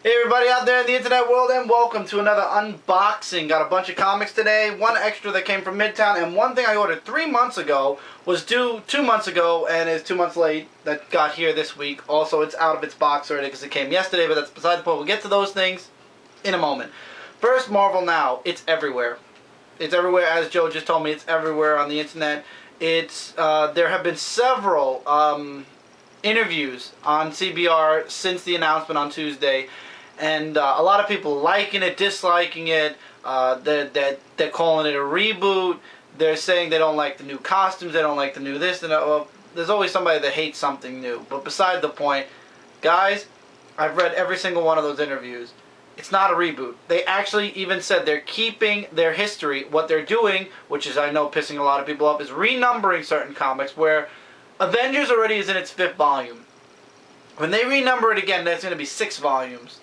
Hey everybody out there in the internet world, and welcome to another unboxing. Got a bunch of comics today, one extra that came from Midtown, and one thing I ordered 3 months ago was due 2 months ago and is 2 months late that got here this week. Also, it's out of its box already because it came yesterday, but that's beside the point. We'll get to those things in a moment. First, Marvel Now. It's everywhere. It's everywhere, as Joe just told me. It's everywhere on the internet. There have been several interviews on CBR since the announcement on Tuesday. And a lot of people liking it, disliking it. They're calling it a reboot. They're saying they don't like the new costumes. They don't like the new this. And well, there's always somebody that hates something new. But beside the point, guys, I've read every single one of those interviews. It's not a reboot. They actually even said they're keeping their history. What they're doing, which is I know pissing a lot of people off, is renumbering certain comics where Avengers already is in its 5th volume. When they renumber it again, that's going to be 6 volumes.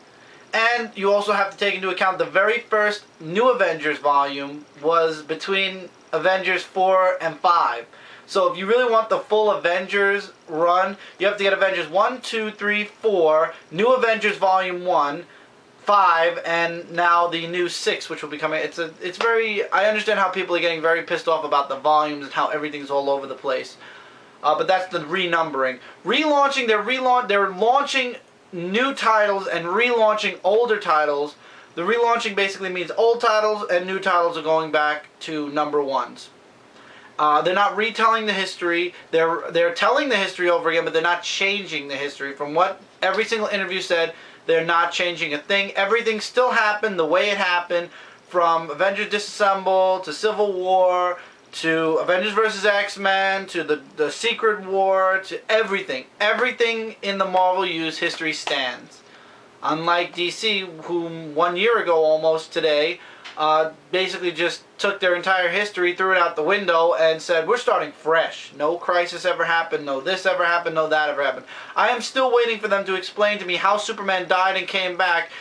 And you also have to take into account the very first New Avengers volume was between Avengers 4 and 5. So if you really want the full Avengers run, you have to get Avengers 1, 2, 3, 4, New Avengers Volume 1, 5, and now the new 6, which will be coming. It's very. I understand how people are getting very pissed off about the volumes and how everything's all over the place. But that's the renumbering. Relaunching. They're launching new titles and relaunching older titles. The relaunching basically means old titles and new titles are going back to number ones. They're not retelling the history. They're telling the history over again, but they're not changing the history. From what every single interview said, they're not changing a thing. Everything still happened the way it happened, from Avengers Disassemble to Civil War to Avengers vs. X-Men, to the Secret War, to everything. Everything in the Marvel U's history stands. Unlike DC, whom 1 year ago almost today, basically just took their entire history, threw it out the window, and said, we're starting fresh. No crisis ever happened, no this ever happened, no that ever happened. I am still waiting for them to explain to me how Superman died and came back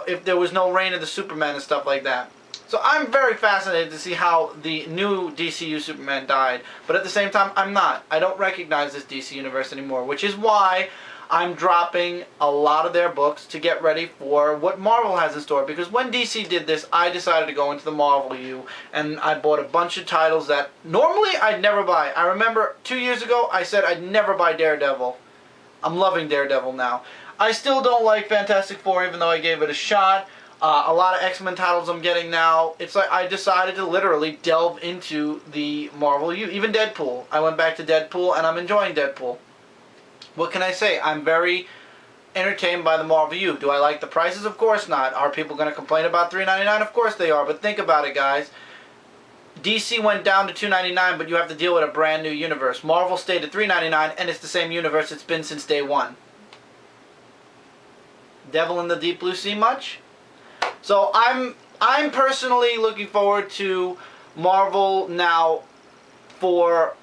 if there was no reign of the Superman and stuff like that. So I'm very fascinated to see how the new DCU Superman died, but at the same time, I'm not. I don't recognize this DC universe anymore, which is why I'm dropping a lot of their books to get ready for what Marvel has in store. Because when DC did this, I decided to go into the Marvel U, and I bought a bunch of titles that normally I'd never buy. I remember 2 years ago, I said I'd never buy Daredevil. I'm loving Daredevil now. I still don't like Fantastic Four, even though I gave it a shot. A lot of X-Men titles I'm getting now. It's like I decided to literally delve into the Marvel U. Even Deadpool. I went back to Deadpool, and I'm enjoying Deadpool. What can I say? I'm very entertained by the Marvel U. Do I like the prices? Of course not. Are people going to complain about $3.99? Of course they are. But think about it, guys. DC went down to $2.99, but you have to deal with a brand new universe. Marvel stayed at $3.99, and it's the same universe it's been since day one. Devil in the Deep Blue Sea much? So I'm personally looking forward to Marvel Now for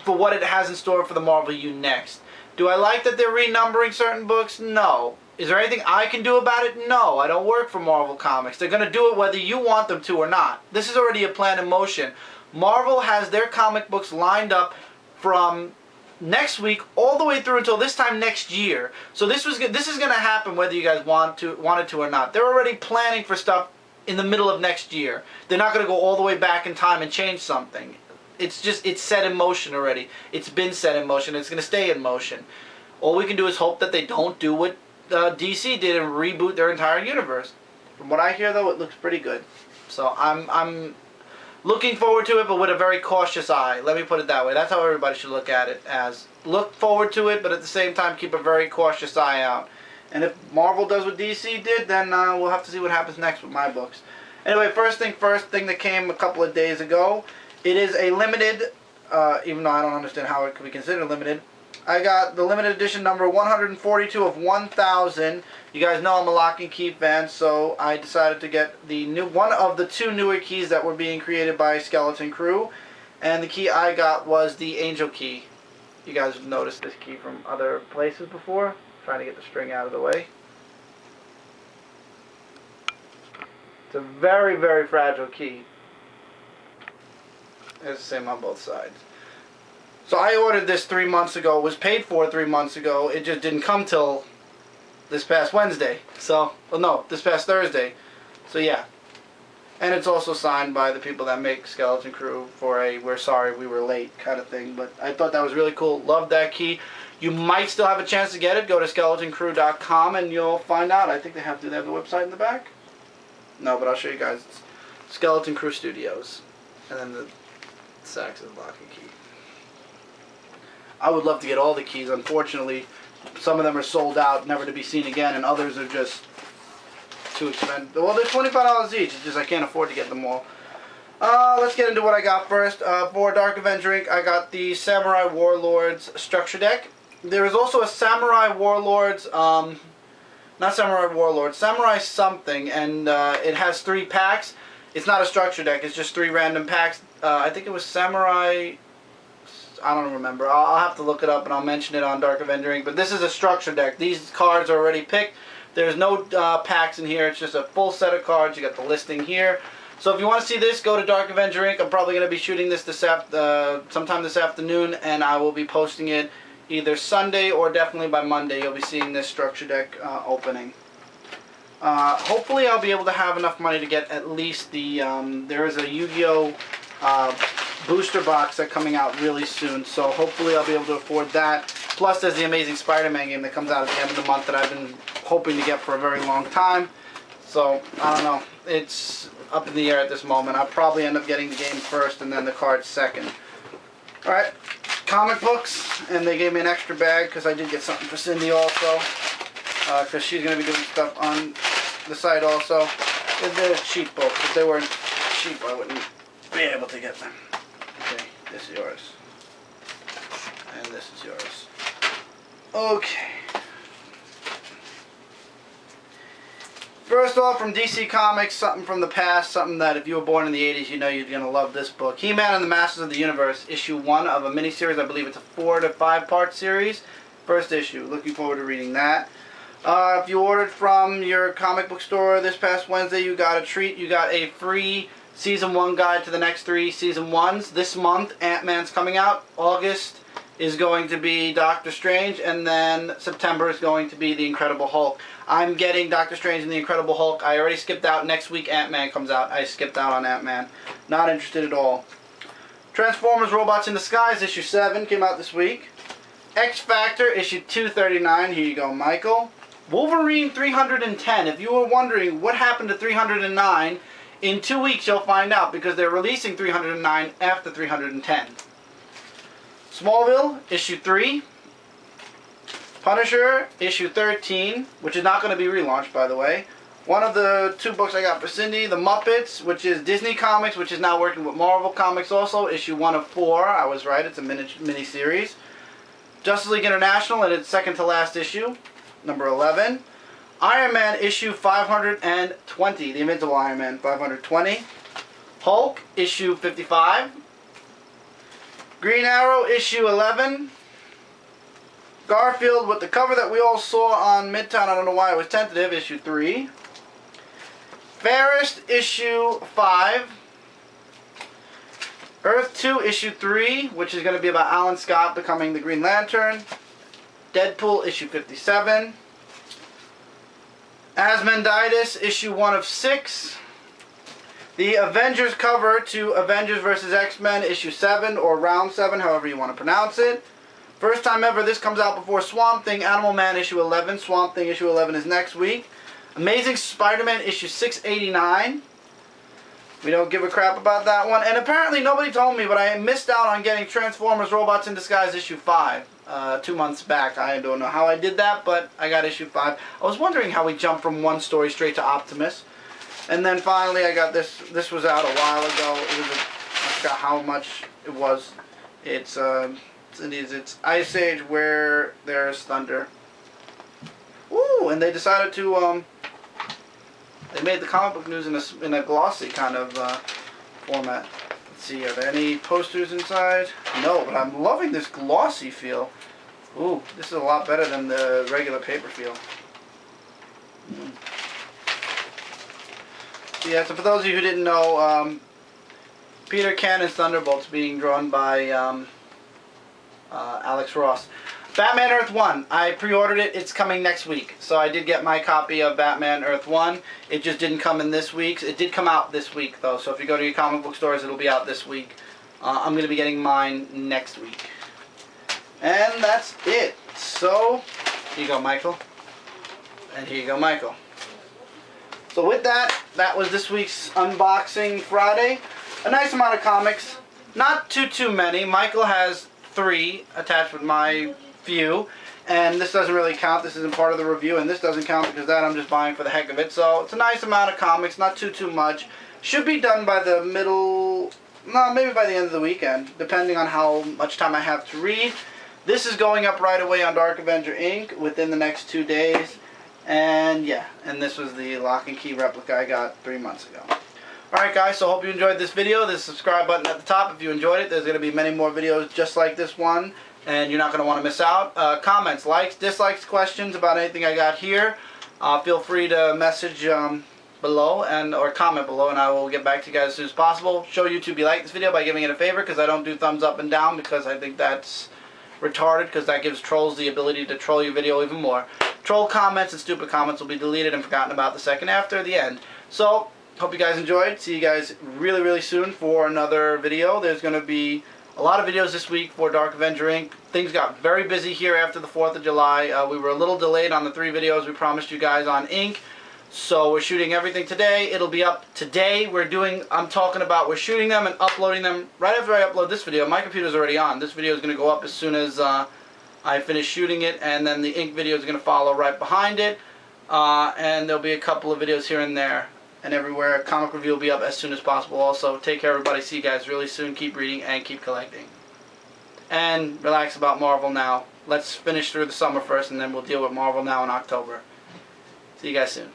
what it has in store for the Marvel U next. Do I like that they're renumbering certain books? No. Is there anything I can do about it? No. I don't work for Marvel Comics. They're going to do it whether you want them to or not. This is already a plan in motion. Marvel has their comic books lined up from next week all the way through until this time next year. So this is going to happen whether you guys wanted to or not. They're already planning for stuff in the middle of next year. They're not going to go all the way back in time and change something. It's set in motion already. It's been set in motion. It's going to stay in motion. All we can do is hope that they don't do what DC did and reboot their entire universe. From what I hear, though, it looks pretty good. So I'm looking forward to it, but with a very cautious eye. Let me put it that way. That's how everybody should look at it, as look forward to it, but at the same time keep a very cautious eye out. And if Marvel does what DC did, then we'll have to see what happens next with my books. Anyway, first thing that came a couple of days ago. It is a limited, even though I don't understand how it could be considered limited. I got the limited edition number 142 of 1000. You guys know I'm a Lock and Key fan, so I decided to get the one of the 2 newer keys that were being created by Skeleton Crew. And the key I got was the Angel Key. You guys have noticed this key from other places before. Trying to get the string out of the way. It's a very, very fragile key. It's the same on both sides. So I ordered this 3 months ago. It was paid for 3 months ago. It just didn't come till this past Wednesday. So, well, no, this past Thursday. So yeah. And it's also signed by the people that make Skeleton Crew for a "we're sorry we were late" kind of thing. But I thought that was really cool. Love that key. You might still have a chance to get it. Go to SkeletonCrew.com and you'll find out. I think they have the website in the back? No, but I'll show you guys. It's Skeleton Crew Studios. And then the Saxon lock and key. I would love to get all the keys. Unfortunately, some of them are sold out, never to be seen again, and others are just too expensive. Well, they're $25 each. It's just I can't afford to get them all. Let's get into what I got first. For Dark Avenger Inc., I got the Samurai Warlords structure deck. There is also a Samurai Warlords, not Samurai Warlords, Samurai something, and it has 3 packs. It's not a structure deck, it's just 3 random packs. I think it was Samurai, I don't remember. I'll have to look it up and I'll mention it on Dark Avenger Inc. But this is a structure deck. These cards are already picked. There's no packs in here. It's just a full set of cards. You got the listing here. So if you want to see this, go to Dark Avenger Inc. I'm probably going to be shooting this sometime this afternoon, and I will be posting it either Sunday or definitely by Monday. You'll be seeing this structure deck opening. Hopefully I'll be able to have enough money to get at least the, there is a Yu-Gi-Oh! Booster box that's coming out really soon, so hopefully I'll be able to afford that. Plus there's the Amazing Spider-Man game that comes out at the end of the month that I've been hoping to get for a very long time. So, I don't know. It's up in the air at this moment. I'll probably end up getting the game first and then the cards second. Alright, comic books, and they gave me an extra bag because I did get something for Cindy also. Because she's going to be doing stuff on the site also. They're cheap books. If they weren't cheap, I wouldn't be able to get them. Okay, this is yours. And this is yours. Okay. First off, from DC Comics, something from the past, something that if you were born in the 80s, you know you're going to love this book. He-Man and the Masters of the Universe, issue 1 of a miniseries. I believe it's a 4 to 5 part series. First issue. Looking forward to reading that. If you ordered from your comic book store this past Wednesday, you got a treat. You got a free Season 1 guide to the next 3 Season 1s. This month, Ant-Man's coming out. August is going to be Doctor Strange, and then September is going to be The Incredible Hulk. I'm getting Doctor Strange and The Incredible Hulk. I already skipped out. Next week, Ant-Man comes out. I skipped out on Ant-Man. Not interested at all. Transformers Robots in Disguise, issue 7, came out this week. X-Factor, issue 239. Here you go, Michael. Wolverine 310. If you were wondering what happened to 309, in 2 weeks you'll find out because they're releasing 309 after 310. Smallville, issue 3. Punisher, issue 13, which is not going to be relaunched, by the way. One of the 2 books I got for Cindy, The Muppets, which is Disney Comics, which is now working with Marvel Comics also, issue 1 of 4. I was right, it's a mini-series. Justice League International in its second to last issue, number 11. Iron Man, issue 520, The Invincible Iron Man, 520. Hulk, issue 55. Green Arrow, issue 11. Garfield, with the cover that we all saw on Midtown, I don't know why it was tentative, issue 3. Fairest, issue 5. Earth 2, issue 3, which is going to be about Alan Scott becoming the Green Lantern. Deadpool, issue 57. Asmonditis, issue 1 of 6. The Avengers cover to Avengers vs. X-Men, issue 7, or round 7, however you want to pronounce it. First time ever, this comes out before Swamp Thing, Animal Man, issue 11. Swamp Thing, issue 11 is next week. Amazing Spider-Man, issue 689. We don't give a crap about that one. And apparently nobody told me, but I missed out on getting Transformers Robots in Disguise, issue 5, 2 months back. I don't know how I did that, but I got issue 5. I was wondering how we jumped from one story straight to Optimus. And then finally I got this. This was out a while ago. It was I forgot how much it was. It's Ice Age Where There's Thunder. Ooh, and they decided to they made the comic book news in a glossy kind of format. Let's see, are there any posters inside? No, but I'm loving this glossy feel. Ooh, this is a lot better than the regular paper feel. Yeah, so for those of you who didn't know, Peter Cannon's Thunderbolts being drawn by Alex Ross. Batman Earth 1. I pre-ordered it. It's coming next week. So I did get my copy of Batman Earth 1. It just didn't come in this week's. It did come out this week, though. So if you go to your comic book stores, it'll be out this week. I'm going to be getting mine next week. And that's it. So, here you go, Michael. And here you go, Michael. So with that, that was this week's Unboxing Friday. A nice amount of comics. Not too many. Michael has 3 attached with my few. And this doesn't really count. This isn't part of the review. And this doesn't count because that I'm just buying for the heck of it. So it's a nice amount of comics. Not too much. Should be done by the middle... No, maybe by the end of the weekend. Depending on how much time I have to read. This is going up right away on Dark Avenger Inc. within the next 2 days. And yeah, and this was the Lock and Key replica I got 3 months ago. Alright guys, so hope you enjoyed this video. There's a subscribe button at the top if you enjoyed it. There's going to be many more videos just like this one, and you're not going to want to miss out. Comments, likes, dislikes, questions about anything I got here, feel free to message below or comment below, and I will get back to you guys as soon as possible. Show YouTube you like this video by giving it a favor, because I don't do thumbs up and down because I think that's retarded, because that gives trolls the ability to troll your video even more. Troll comments and stupid comments will be deleted and forgotten about the second after the end. So, hope you guys enjoyed. See you guys really soon for another video. There's going to be a lot of videos this week for Dark Avenger Inc. Things got very busy here after the 4th of July. We were a little delayed on the 3 videos we promised you guys on Inc. So we're shooting everything today. It'll be up today. We're shooting them and uploading them right after I upload this video. My computer's already on. This video is going to go up as soon as I finish shooting it, and then the Inc video is going to follow right behind it. And there'll be a couple of videos here and there and everywhere. Comic review will be up as soon as possible. Also, take care everybody. See you guys really soon. Keep reading and keep collecting. And relax about Marvel now. Let's finish through the summer first, and then we'll deal with Marvel now in October. See you guys soon.